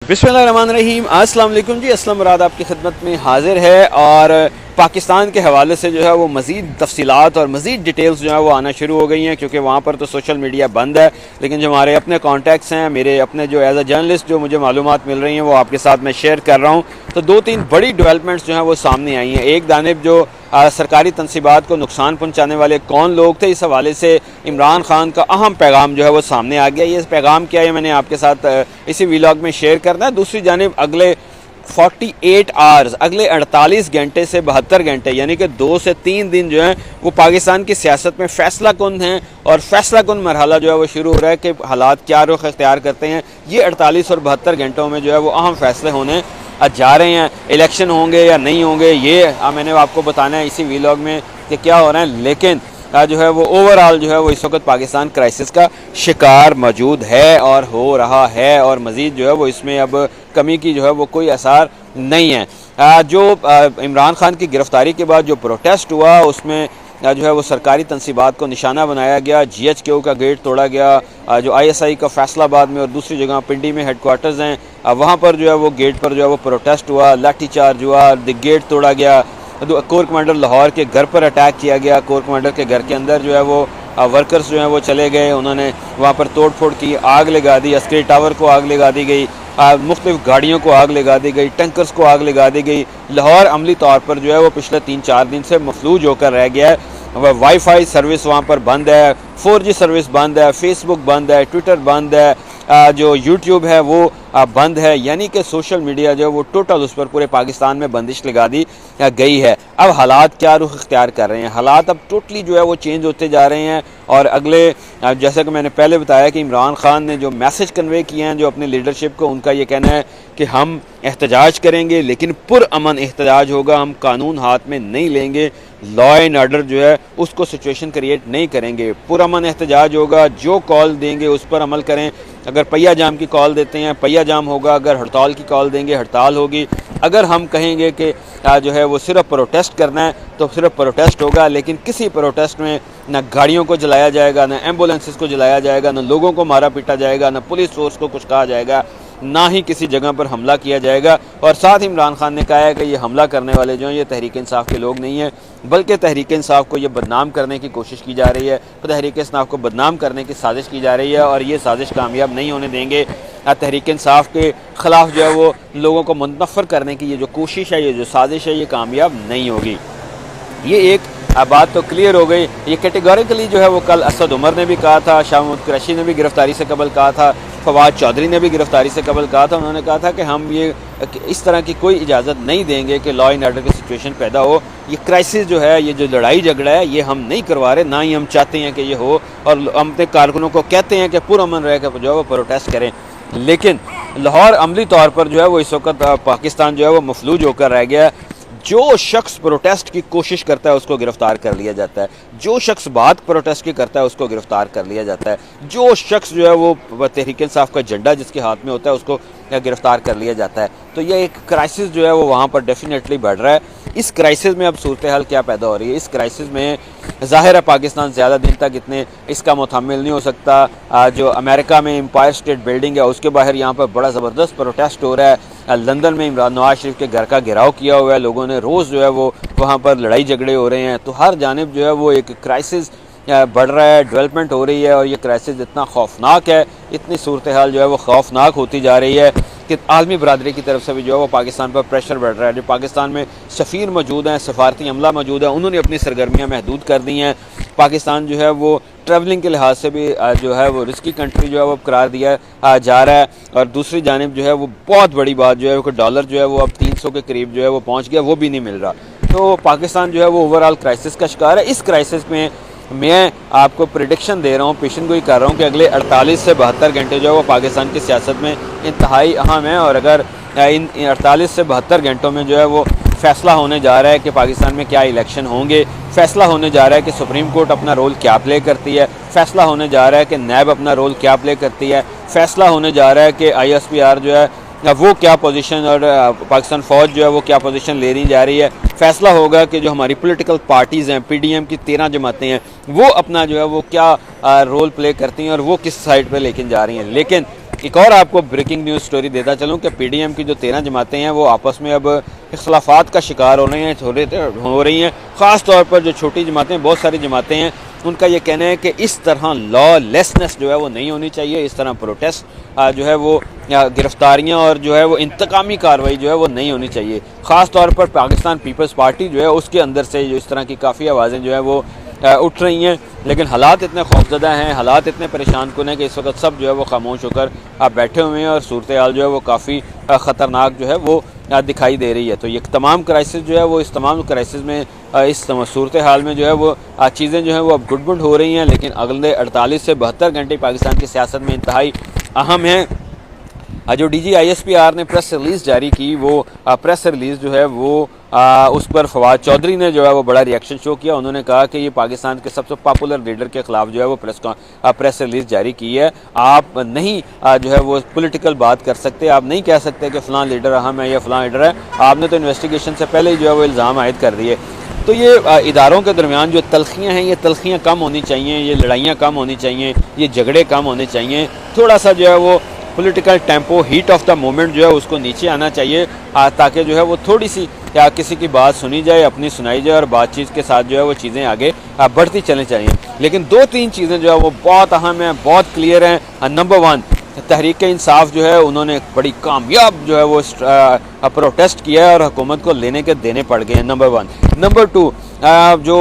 बिस्मिल्लाहिर्रहमानिर्रहीम। अस्सलाम वालेकुम जी। असलम मुराद आपकी खिदमत में हाजिर है और पाकिस्तान के हवाले से जो है वो मज़ीद तफसीलात और मज़ीद डिटेल्स जो है वो आना शुरू हो गई हैं, क्योंकि वहाँ पर तो सोशल मीडिया बंद है, लेकिन जो हमारे अपने कॉन्टैक्ट्स हैं, मेरे अपने जो एज अ जर्नलिस्ट जो मुझे मालूमात मिल रही हैं वो आपके साथ मैं शेयर कर रहा हूँ। तो दो तीन बड़ी डेवलपमेंट्स जो हैं वो सामने आई हैं। एक जानिब जो सरकारी तनसीबात को नुकसान पहुँचाने वाले कौन लोग थे, इस हवाले से इमरान खान का अहम पैगाम जो है वो सामने आ गया। ये पैगाम क्या है मैंने आपके साथ इसी व्लॉग में शेयर करना है। दूसरी जानिब अगले 48 आवर्स, अगले 48 घंटे से 72 घंटे यानी कि 2 से 3 दिन जो है वो पाकिस्तान की सियासत में फ़ैसला कुन हैं और फ़ैसला कुन मरहला जो है वो शुरू हो रहा है कि हालात क्या रुख अख्तियार करते हैं। ये 48 और 72 घंटों में जो है वो अहम फ़ैसले होने जा रहे हैं। इलेक्शन होंगे या नहीं होंगे ये मैंने आपको बताना है इसी व्लॉग में कि क्या हो रहा है, लेकिन जो है वो ओवरऑल जो है वो इस वक्त पाकिस्तान क्राइसिस का शिकार मौजूद है और हो रहा है, और मज़ीद जो है वो इसमें अब कमी की जो है वो कोई आसार नहीं है। जो इमरान खान की गिरफ़्तारी के बाद जो प्रोटेस्ट हुआ उसमें जो है वो सरकारी तनसीबात को निशाना बनाया गया, GHQ का गेट तोड़ा गया, जो ISI का फैसलाबाद में और दूसरी जगह पिंडी में हेडक्वार्टर्स हैं वहाँ पर जो है वो गेट पर जो है वो प्रोटेस्ट हुआ, लाठीचार्ज हुआ, गेट तोड़ा गया, कोर कमांडर लाहौर के घर पर अटैक किया गया। कोर कमांडर के घर के अंदर जो है वो वर्कर्स जो हैं वो चले गए, उन्होंने वहाँ पर तोड़ फोड़ की, आग लगा दी, अस्करी टावर को आग लगा दी गई, मुख्तलिफ गाड़ियों को आग लगा दी गई, टैंकर्स को आग लगा दी गई। लाहौर अमली तौर पर जो है वो पिछले 3-4 दिन से मफलूज होकर रह गया है। वाईफाई सर्विस वहाँ पर बंद है, 4G सर्विस बंद है, फेसबुक बंद है, ट्विटर बंद है, जो यूट्यूब है वो बंद है, यानी कि सोशल मीडिया जो है वो टोटल उस पर पूरे पाकिस्तान में बंदिश लगा दी गई है। अब हालात क्या रुख इख्तियार कर रहे हैं, हालात अब टोटली जो है वो चेंज होते जा रहे हैं। और अगले जैसा कि मैंने पहले बताया कि इमरान खान ने जो मैसेज कन्वे किए हैं जो अपनी लीडरशिप को, उनका ये कहना है कि हम एहतजाज करेंगे लेकिन पुरअमन एहतजाज होगा, हम कानून हाथ में नहीं लेंगे, लॉ एंड ऑर्डर जो है उसको सिचुएशन क्रिएट नहीं करेंगे, पुरअमन एहतजाज होगा, जो कॉल देंगे उस पर अमल करें। अगर पहिया जाम की कॉल देते हैं पहिया जाम होगा, अगर हड़ताल की कॉल देंगे हड़ताल होगी, अगर हम कहेंगे कि जो है वो सिर्फ प्रोटेस्ट करना है तो सिर्फ प्रोटेस्ट होगा, लेकिन किसी प्रोटेस्ट में ना गाड़ियों को जलाया जाएगा, ना एम्बुलेंसेस को जलाया जाएगा, ना लोगों को मारा पीटा जाएगा, ना पुलिस फोर्स को कुछ कहा जाएगा, ना ही किसी जगह पर हमला किया जाएगा। और साथ इमरान खान ने कहा है कि ये हमला करने वाले जो हैं ये तहरीक इंसाफ के लोग नहीं हैं, बल्कि तहरीक इंसाफ को ये बदनाम करने की कोशिश की जा रही है, तहरीक इंसाफ को बदनाम करने की साजिश की जा रही है, और ये साजिश कामयाब नहीं होने देंगे। तहरीक इंसाफ के ख़िलाफ़ जो है वो लोगों को मुनफ़्फ़र करने की ये जो कोशिश है, ये जो साजिश है, ये कामयाब नहीं होगी। ये एक बात तो क्लियर हो गई। ये कैटेगोरिकली जो है वो कल असद उमर ने भी कहा था, शाह महमूद कुरैशी ने भी गिरफ़्तारी से कबल कहा था, फवाद चौधरी ने भी गिरफ़्तारी से कबल कहा था। उन्होंने कहा था कि हम ये इस तरह की कोई इजाज़त नहीं देंगे कि लॉ एंड ऑर्डर की सिचुएशन पैदा हो। ये क्राइसिस जो है, ये जो लड़ाई झगड़ा है, ये हम नहीं करवा रहे, ना ही हम चाहते हैं कि ये हो, और हम अपने कारकुनों को कहते हैं कि पुरअमन रह कर जो है वो प्रोटेस्ट करें। लेकिन लाहौर अमली तौर पर जो है वो इस वक्त पाकिस्तान जो है वो मफलूज होकर रह गया है। जो शख्स प्रोटेस्ट की कोशिश करता है उसको गिरफ्तार कर लिया जाता है, जो शख्स बात प्रोटेस्ट की करता है उसको गिरफ्तार कर लिया जाता है, जो शख्स जो है वो तहरीक इंसाफ का झंडा जिसके हाथ में होता है उसको गिरफ्तार कर लिया जाता है। तो ये एक क्राइसिस जो है वो वहाँ पर डेफिनेटली बढ़ रहा है। इस क्राइसिस में अब सूरत हाल क्या पैदा हो रही है, इस क्राइसिस में ज़ाहिर है पाकिस्तान ज़्यादा दिन तक इतने इसका मुतहम्मिल नहीं हो सकता। जो अमेरिका में एम्पायर स्टेट बिल्डिंग है उसके बाहर यहाँ पर बड़ा ज़बरदस्त प्रोटेस्ट हो रहा है। लंदन में इमरान नवाज शरीफ के घर का घेराव किया हुआ है, लोगों ने रोज़ जो है वो वहाँ पर लड़ाई झगड़े हो रहे हैं। तो हर जानिब जो है वो एक क्राइसिस बढ़ रहा है, डेवलपमेंट हो रही है, और ये क्राइसिस इतना खौफनाक है, इतनी सूरत हाल जो है वो खौफनाक होती जा रही है कि आलमी बरादरी की तरफ से भी जो है वो पाकिस्तान पर प्रेशर बढ़ रहा है। जो पाकिस्तान में सफ़ीर मौजूद हैं, सफारती अमला मौजूद है, उन्होंने अपनी सरगर्मियाँ महदूद कर दी हैं। पाकिस्तान जो है वो ट्रैवलिंग के लिहाज से भी जो है वो रिस्की कंट्री जो है वो करार दिया जा रहा है। और दूसरी जानिब जो है वो बहुत बड़ी बात जो है कि डॉलर जो है वो अब 300 के करीब जो है वो पहुँच गया, वो भी नहीं मिल रहा। तो पाकिस्तान जो है वो ओवरऑल क्राइसिस का शिकार है। इस क्राइसिस में मैं आपको प्रिडिक्शन दे रहा हूँ, पेशन गोई कर रहा हूँ कि अगले 48 से 72 घंटे जो है वो पाकिस्तान की सियासत में इंतहाई अहम है। और अगर इन 48 से 72 घंटों में जो है वो फ़ैसला होने जा रहा है कि पाकिस्तान में क्या इलेक्शन होंगे, फ़ैसला होने जा रहा है कि सुप्रीम कोर्ट अपना रोल क्या प्ले करती है, फ़ैसला होने जा रहा है कि नैब अपना रोल क्या प्ले करती है, फ़ैसला होने जा रहा है कि ISPR जो है वो क्या पोजीशन और पाकिस्तान फ़ौज जो है वो क्या पोजीशन लेनी जा रही है। फ़ैसला होगा कि जो हमारी पॉलिटिकल पार्टीज़ हैं, PDM की 13 जमातें हैं, वो अपना जो है वो क्या रोल प्ले करती हैं और वो किस साइड पे लेकिन जा रही हैं। लेकिन एक और आपको ब्रेकिंग न्यूज़ स्टोरी देता चलूँ कि पीडीएम की जो 13 जमातें हैं वो आपस में अब इख्तलाफात का शिकार हो रही हैं। ख़ास तौर पर जो छोटी जमातें, बहुत सारी जमातें हैं, उनका ये कहना है कि इस तरह लॉलेसनेस जो है वो नहीं होनी चाहिए, इस तरह प्रोटेस्ट जो है वो गिरफ्तारियाँ और जो है वो इंतकामी कार्रवाई जो है वो नहीं होनी चाहिए। ख़ास तौर पर पाकिस्तान पीपल्स पार्टी जो है उसके अंदर से जो इस तरह की काफ़ी आवाज़ें जो है वो उठ रही हैं। लेकिन हालात इतने खौफजदा हैं, हालात इतने परेशान कुन हैं कि इस वक्त सब जो है वो खामोश होकर बैठे हुए हैं और सूरत हाल जो है वो काफ़ी ख़तरनाक जो है वो दिखाई दे रही है। तो ये तमाम क्राइसिस जो है वो, इस तमाम क्राइसिस में, इस सूरत हाल में जो है वो चीज़ें जो है वो अब गुड हो रही हैं। लेकिन अगले 48 से 72 घंटे पाकिस्तान की सियासत में इंतहाई अहम हैं। जो DGISPR ने प्रेस रिलीज़ जारी की, वो प्रेस रिलीज़ जो है वो उस पर फवाद चौधरी ने जो है वो बड़ा रिएक्शन शो किया। उन्होंने कहा कि ये पाकिस्तान के सबसे पॉपुलर लीडर के ख़िलाफ़ जो है वो प्रेस रिलीज़ जारी की है। आप नहीं जो है वो पॉलिटिकल बात कर सकते, आप नहीं कह सकते कि फ़लाँ लीडर अहम है या फ़लाँ लीडर है। आपने तो इन्वेस्टिगेशन से पहले ही जो है वो इल्ज़ाम आयद कर दिए। तो ये इदारों के दरमियान जो तलखियाँ हैं, ये तलखियाँ कम होनी चाहिए, ये लड़ाइयाँ कम होनी चाहिए, ये झगड़े कम होने चाहिए। थोड़ा सा जो है वो political tempo, heat of the moment जो है उसको नीचे आना चाहिए, ताकि जो है वो थोड़ी सी या किसी की बात सुनी जाए, अपनी सुनाई जाए और बातचीत के साथ जो है वो चीज़ें आगे बढ़ती चलनी चाहिए। लेकिन 2-3 चीज़ें जो है वो बहुत अहम हैं, बहुत क्लियर हैं। नंबर 1, तहरीक इंसाफ जो है उन्होंने बड़ी कामयाब जो है वो प्रोटेस्ट किया है और हुकूमत को लेने के देने पड़ गए हैं, नंबर 1। नंबर 2, जो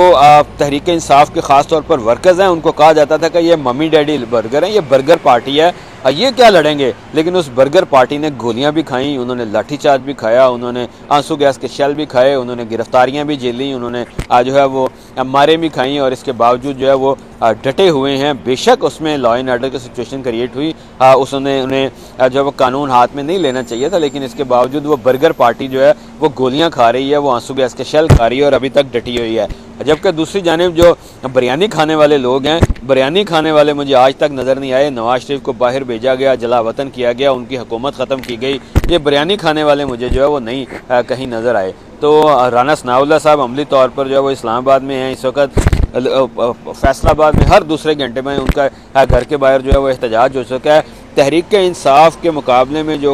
तहरीक इंसाफ के ख़ास तौर पर वर्कर्स हैं, उनको कहा जाता था कि ये मम्मी डैडी बर्गर हैं, ये बर्गर पार्टी है, ये क्या लड़ेंगे। लेकिन उस बर्गर पार्टी ने गोलियां भी खाई, उन्होंने लाठीचार्ज भी खाया, उन्होंने आंसू गैस के शेल भी खाए, उन्होंने गिरफ्तारियां भी झेली, उन्होंने जो है वो मारे भी खाई और इसके बावजूद जो है वो डटे हुए हैं। बेशक उसमें लॉ एंड ऑर्डर की सिचुएशन क्रिएट हुई, उन्हें जो है वो कानून हाथ में नहीं लेना चाहिए था, लेकिन इसके बावजूद वो बर्गर पार्टी जो है वो गोलियां खा रही है, वो आंसू गैस के शेल खा रही है और अभी तक डटी हुई है। जबकि दूसरी जानिब जो बिरयानी खाने वाले लोग हैं, बिरयानी खाने वाले मुझे आज तक नज़र नहीं आए। नवाज शरीफ को बाहर भेजा गया, जला वतन किया गया, उनकी हुकूमत ख़त्म की गई। ये बिरयानी खाने वाले मुझे जो है वो नहीं कहीं नज़र आए। तो राना सनाउल्लाह साहब अमली तौर पर जो है वो इस्लामाबाद में हैं इस वक्त। फैसलाबाद में हर दूसरे घंटे में उनका घर के बाहर जो है वो एहतजाज हो चुका है। तहरीक इंसाफ के मुकाबले में जो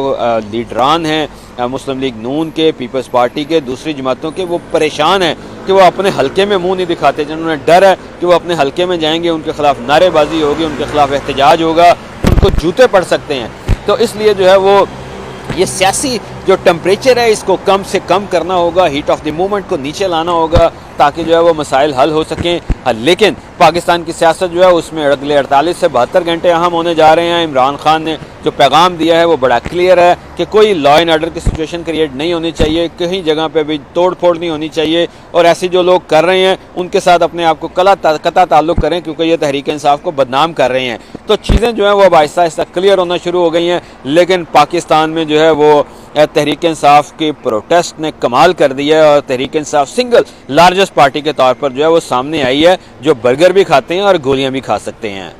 लीडरान हैं मुस्लिम लीग नून के, पीपल्स पार्टी के, दूसरी जमातों के, वो परेशान हैं कि वो अपने हलके में मुंह नहीं दिखाते। जिन्होंने डर है कि वो अपने हलके में जाएंगे, उनके खिलाफ नारेबाजी होगी, उनके खिलाफ एहतजाज होगा, उनको जूते पड़ सकते हैं। तो इसलिए जो है वो ये सियासी जो टेम्परेचर है इसको कम से कम करना होगा, हीट ऑफ द मूवमेंट को नीचे लाना होगा, ताकि जो है वो मसाइल हल हो सकें। लेकिन पाकिस्तान की सियासत जो है उसमें अगले 48 से 72 घंटे अहम होने जा रहे हैं। इमरान खान ने जो पैगाम दिया है वो बड़ा क्लियर है कि कोई लॉ एंड ऑर्डर की सिचुएशन क्रिएट नहीं होनी चाहिए, कहीं जगह पे भी तोड़ फोड़ नहीं होनी चाहिए, और ऐसे जो लोग कर रहे हैं उनके साथ अपने आप को कता ताल्लुक़ करें, क्योंकि ये तहरीक इंसाफ को बदनाम कर रहे हैं। तो चीज़ें जो हैं वो अब आहिस्ता आहिस्ता क्लियर होना शुरू हो गई हैं। लेकिन पाकिस्तान में जो है वो तहरीक इंसाफ के प्रोटेस्ट ने कमाल कर दिया है और Tehreek Insaf single largest party के तौर पर जो है वो सामने आई है, जो बर्गर भी खाते हैं और गोलियां भी खा सकते हैं।